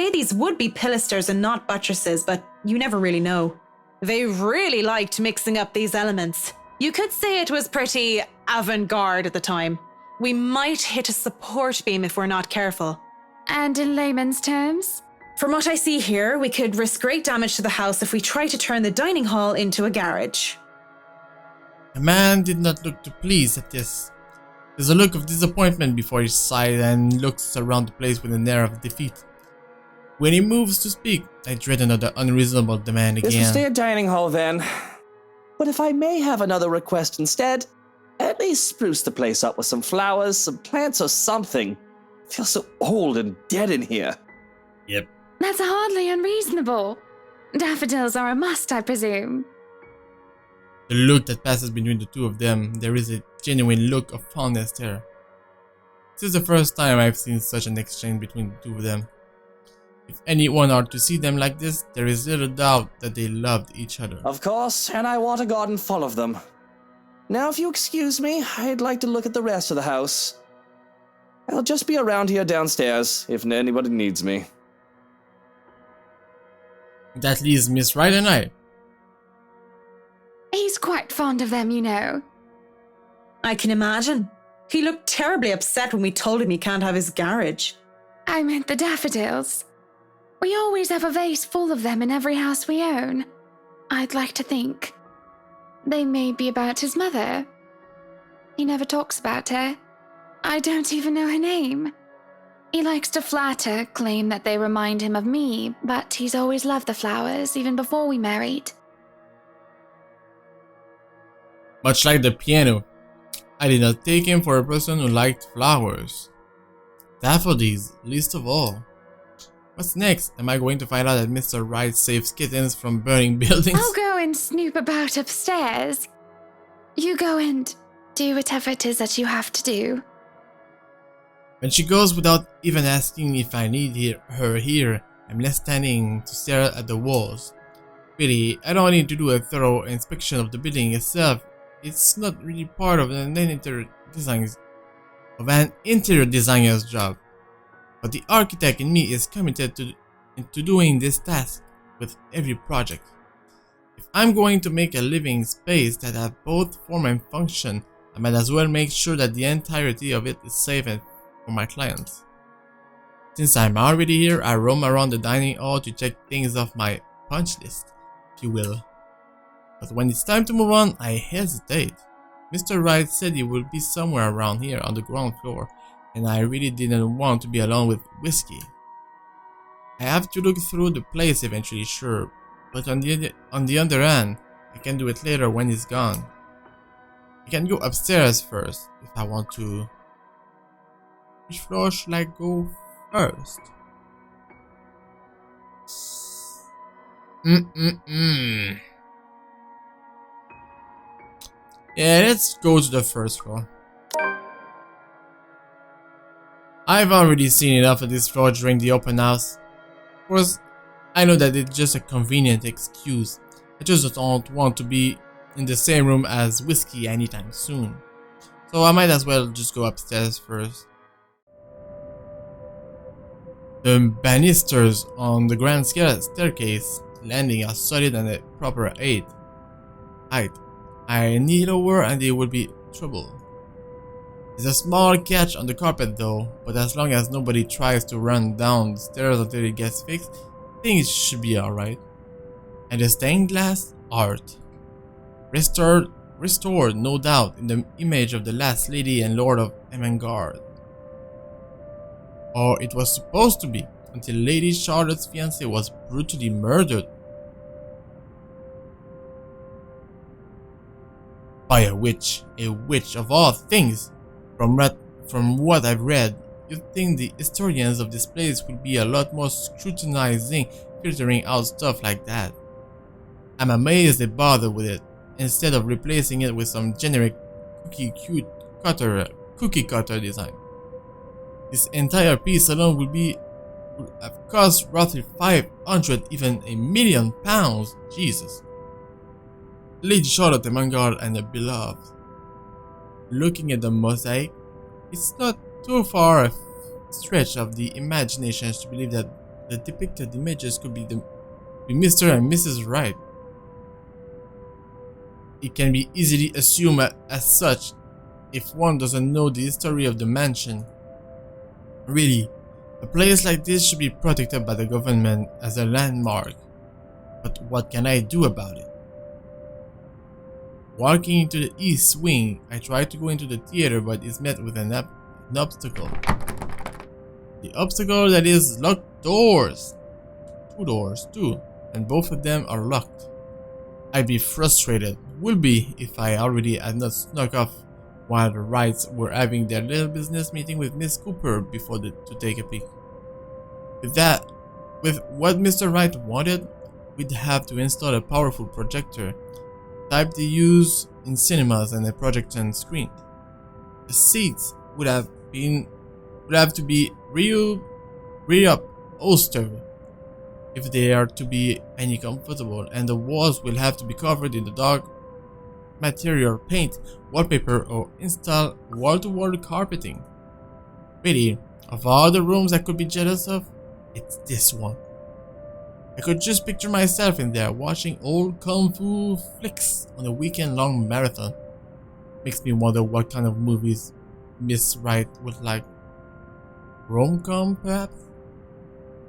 say these would be pilasters and not buttresses, but you never really know. They really liked mixing up these elements. You could say it was pretty avant-garde at the time. We might hit a support beam if we're not careful. And in layman's terms? From what I see here, we could risk great damage to the house if we try to turn the dining hall into a garage. The man did not look too pleased at this. There's a look of disappointment before his sight and looks around the place with an air of defeat. When he moves to speak, I dread another unreasonable demand again. This will stay a dining hall then. But if I may have another request instead, at least spruce the place up with some flowers, some plants or something. It feels so old and dead in here. Yep. That's hardly unreasonable. Daffodils are a must, I presume. The look that passes between the two of them, there is a genuine look of fondness there. This is the first time I've seen such an exchange between the two of them. If anyone are to see them like this, there is little doubt that they loved each other. Of course, and I want a garden full of them. Now, if you excuse me, I'd like to look at the rest of the house. I'll just be around here downstairs, if anybody needs me. That leaves Miss Wright and I. He's quite fond of them, you know. I can imagine. He looked terribly upset when we told him he can't have his garage. I meant the daffodils. We always have a vase full of them in every house we own. I'd like to think they may be about his mother. He never talks about her. I don't even know her name. He likes to flatter, claim that they remind him of me, but he's always loved the flowers, even before we married. Much like the piano, I did not take him for a person who liked flowers. Daffodils, least of all. What's next? Am I going to find out that Mr. Wright saves kittens from burning buildings? I'll go and snoop about upstairs. You go and do whatever it is that you have to do. When she goes without even asking if I need her here, I'm left standing to stare at the walls. Really, I don't need to do a thorough inspection of the building itself. It's not really part of an interior designer's job. But the architect in me is committed to doing this task with every project. If I'm going to make a living space that have both form and function, I might as well make sure that the entirety of it is safe for my clients. Since I'm already here, I roam around the dining hall to check things off my punch list, if you will. But when it's time to move on, I hesitate. Mr. Wright said he would be somewhere around here on the ground floor, and I really didn't want to be alone with Whiskey. I have to look through the place eventually, sure, but on the other hand, I can do it later when he's gone. I can go upstairs first if I want to. Which floor should I go first? Yeah, let's go to the first floor. I've already seen enough of this floor during the open house. Of course, I know that it's just a convenient excuse. I just don't want to be in the same room as Whiskey anytime soon. So I might as well just go upstairs first. The banisters on the grand staircase landing are solid and a proper height. I need lower and there will be trouble. There's a small catch on the carpet though, but as long as nobody tries to run down the stairs until it gets fixed, things should be alright. And the stained glass art. Restored no doubt in the image of the last lady and lord of Emengard. Or it was supposed to be, until Lady Charlotte's fiancé was brutally murdered. By a witch of all things. From what I've read, you'd think the historians of this place would be a lot more scrutinizing, filtering out stuff like that. I'm amazed they bother with it, instead of replacing it with some generic cookie cutter design. This entire piece alone would have cost roughly 500, even £1 million. Jesus. Lady Charlotte Emengard and the beloved. Looking at the mosaic, it's not too far a stretch of the imagination to believe that the depicted images could be Mr. and Mrs. Wright. It can be easily assumed as such if one doesn't know the history of the mansion. Really, a place like this should be protected by the government as a landmark. But what can I do about it? Walking into the east wing, I try to go into the theater but is met with an obstacle. The obstacle that is locked doors. 2 doors too, and both of them are locked. I'd be frustrated, would be, if I already had not snuck off while the Wrights were having their little business meeting with Miss Cooper before to take a peek. With what Mr. Wright wanted, we'd have to install a powerful projector, type they use in cinemas and a projection screen. The seats would have to be reupholstered if they are to be any comfortable, and the walls will have to be covered in the dark material paint, wallpaper, or install wall-to-wall carpeting. Really, of all the rooms I could be jealous of, it's this one. I could just picture myself in there watching old kung fu flicks on a weekend-long marathon. Makes me wonder what kind of movies Miss Wright would like. Rom-com, perhaps?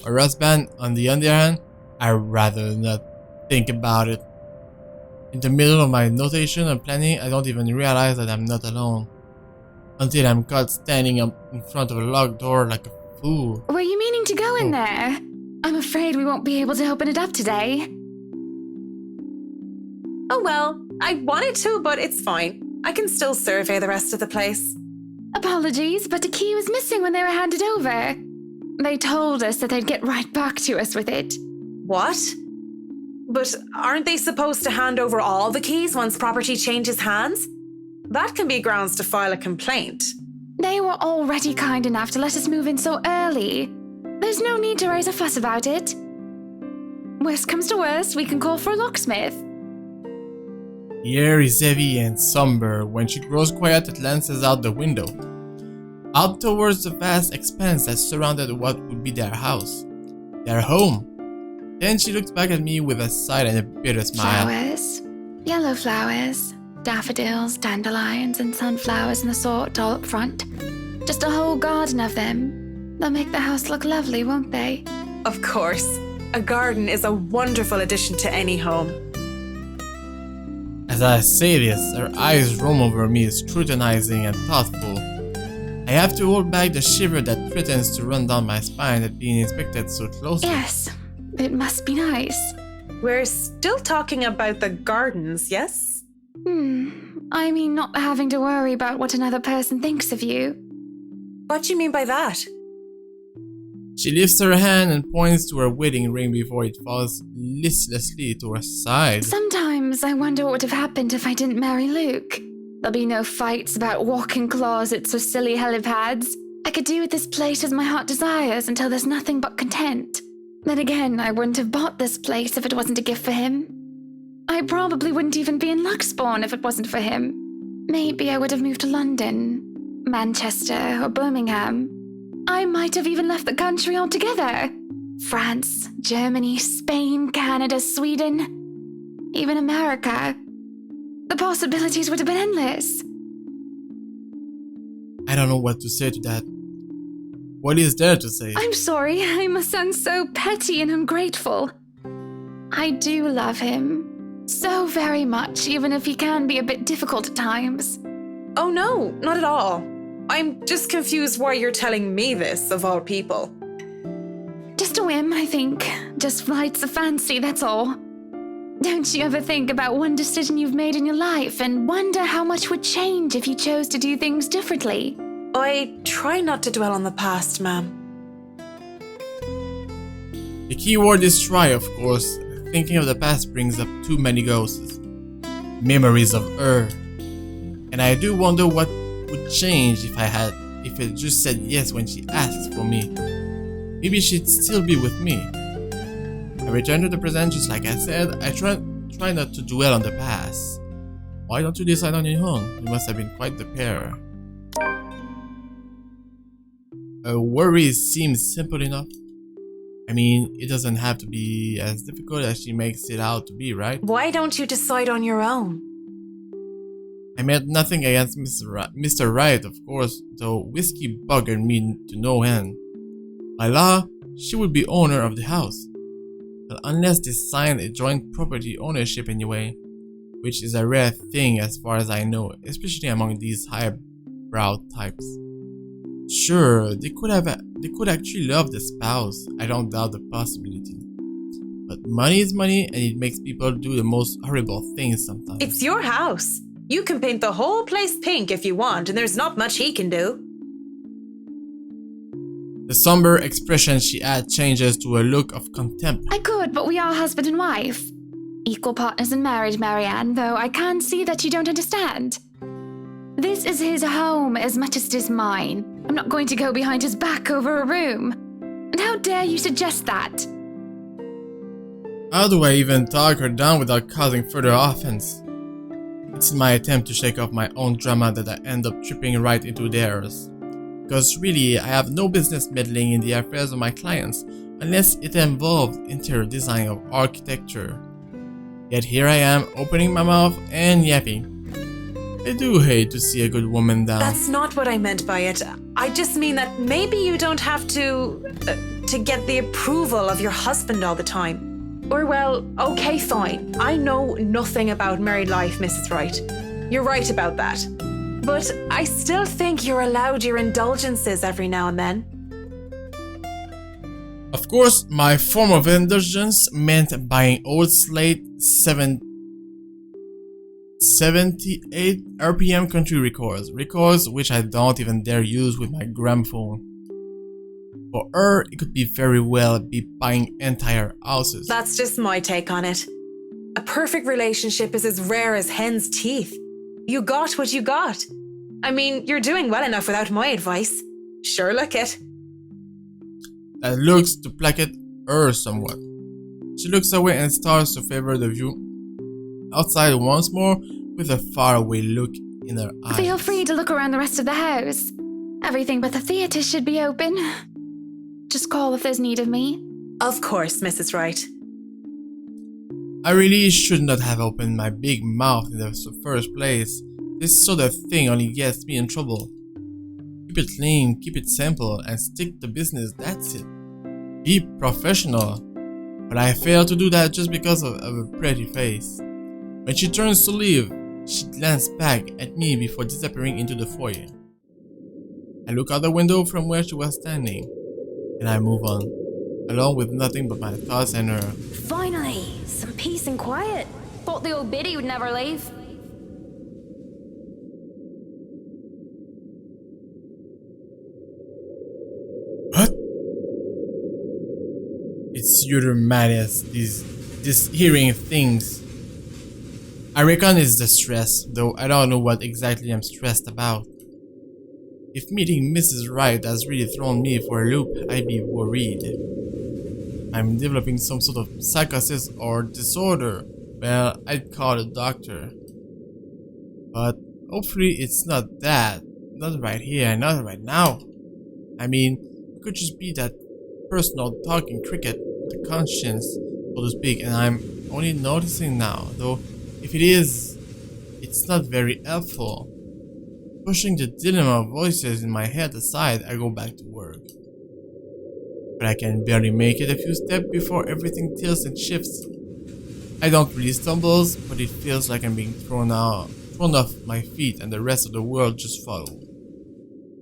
Or husband, on the other hand, I'd rather not think about it. In the middle of my notation and planning, I don't even realize that I'm not alone. Until I'm caught standing up in front of a locked door like a fool. Were you meaning to go in there? I'm afraid we won't be able to open it up today. Oh well, I wanted to, but it's fine. I can still survey the rest of the place. Apologies, but the key was missing when they were handed over. They told us that they'd get right back to us with it. What? But aren't they supposed to hand over all the keys once property changes hands? That can be grounds to file a complaint. They were already kind enough to let us move in so early. There's no need to raise a fuss about it. Worst comes to worst, we can call for a locksmith. The air is heavy and somber. When she grows quiet, it glances out the window, out towards the vast expanse that surrounded what would be their house, their home. Then she looks back at me with a sigh and a bitter smile. Flowers. Yellow flowers. Daffodils, dandelions, and sunflowers and the sort all up front. Just a whole garden of them. They'll make the house look lovely, won't they? Of course. A garden is a wonderful addition to any home. As I say this, her eyes roam over me, scrutinizing and thoughtful. I have to hold back the shiver that threatens to run down my spine at being inspected so closely. Yes, it must be nice. We're still talking about the gardens, yes? I mean not having to worry about what another person thinks of you. What do you mean by that? She lifts her hand and points to her wedding ring before it falls listlessly to her side. Sometimes I wonder what would have happened if I didn't marry Luke. There'll be no fights about walk-in closets or silly helipads. I could do with this place as my heart desires until there's nothing but content. Then again, I wouldn't have bought this place if it wasn't a gift for him. I probably wouldn't even be in Luxbourne if it wasn't for him. Maybe I would have moved to London, Manchester, or Birmingham. I might have even left the country altogether. France, Germany, Spain, Canada, Sweden, even America. The possibilities would have been endless. I don't know what to say to that. What is there to say? I'm sorry, I must sound so petty and ungrateful. I do love him. So very much, even if he can be a bit difficult at times. Oh no, not at all. I'm just confused why you're telling me this, of all people. Just a whim, I think. Just flights of fancy, that's all. Don't you ever think about one decision you've made in your life and wonder how much would change if you chose to do things differently? I try not to dwell on the past, ma'am. The key word is try, of course. Thinking of the past brings up too many ghosts. Memories of her. And I do wonder what would change if it just said yes when she asked for me. Maybe she'd still be with me. I return to the present just like I said. I try not to dwell on the past. Why don't you decide on your own? You must have been quite the pair. A worry seems simple enough. I mean, it doesn't have to be as difficult as she makes it out to be, right? Why don't you decide on your own? I meant nothing against Mr. Wright, of course, though whiskey buggered me to no end. By law, she would be owner of the house. Well, unless they signed a joint property ownership anyway, which is a rare thing as far as I know, especially among these highbrow types. Sure, they could actually love the spouse, I don't doubt the possibility. But money is money and it makes people do the most horrible things sometimes. It's your house. You can paint the whole place pink if you want, and there's not much he can do. The somber expression she had changes to a look of contempt. I could, but we are husband and wife. Equal partners in marriage, Marianne, though I can see that you don't understand. This is his home as much as it is mine. I'm not going to go behind his back over a room. And how dare you suggest that? How do I even talk her down without causing further offense? It's in my attempt to shake off my own drama that I end up tripping right into theirs. Because really, I have no business meddling in the affairs of my clients unless it involves interior design of architecture. Yet here I am, opening my mouth and yapping. I do hate to see a good woman down. That's not what I meant by it. I just mean that maybe you don't have to get the approval of your husband all the time. Or well, okay, fine. I know nothing about married life, Mrs. Wright. You're right about that. But I still think you're allowed your indulgences every now and then. Of course, my form of indulgence meant buying old slate 78 RPM country records which I don't even dare use with my gramophone. For her, it could be very well be buying entire houses. That's just my take on it. A perfect relationship is as rare as hen's teeth. You got what you got. I mean, you're doing well enough without my advice. Sure, look it. That looks to placate her somewhat. She looks away and starts to favor the view outside once more with a faraway look in her eyes. Feel free to look around the rest of the house. Everything but the theatre should be open. Just call if there's need of me. Of course, Mrs. Wright. I really should not have opened my big mouth in the first place. This sort of thing only gets me in trouble. Keep it clean, keep it simple, and stick to business, that's it. Be professional. But I fail to do that just because of a pretty face. When she turns to leave, she glanced back at me before disappearing into the foyer. I look out the window from where she was standing, and I move on, along with nothing but my thoughts and her. Finally, some peace and quiet. Thought the old biddy would never leave. What? It's your madness, this hearing things. I reckon it's the stress, though I don't know what exactly I'm stressed about. If meeting Mrs. Wright has really thrown me for a loop, I'd be worried. I'm developing some sort of psychosis or disorder. Well, I'd call a doctor. But hopefully it's not that. Not right here, not right now. I mean, it could just be that personal talking cricket, the conscience, so to speak, and I'm only noticing now, though if it is, it's not very helpful. Pushing the dilemma of voices in my head aside, I go back to work. But I can barely make it a few steps before everything tilts and shifts. I don't really stumble, but it feels like I'm being thrown off my feet and the rest of the world just follow.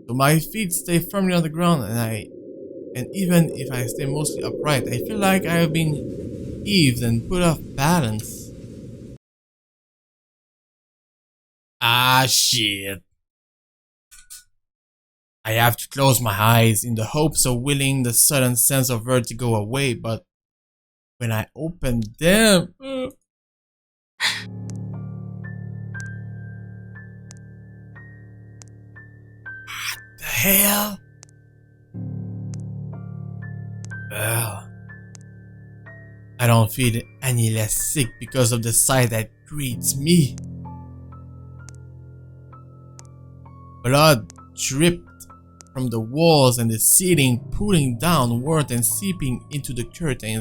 So my feet stay firmly on the ground and even if I stay mostly upright, I feel like I have been heaved and put off balance. Ah, shit. I have to close my eyes in the hopes of willing the sudden sense of vertigo away, but when I open them... What the hell? Well, I don't feel any less sick because of the sight that greets me. Blood dripped from the walls and the ceiling, pulling downward and seeping into the curtains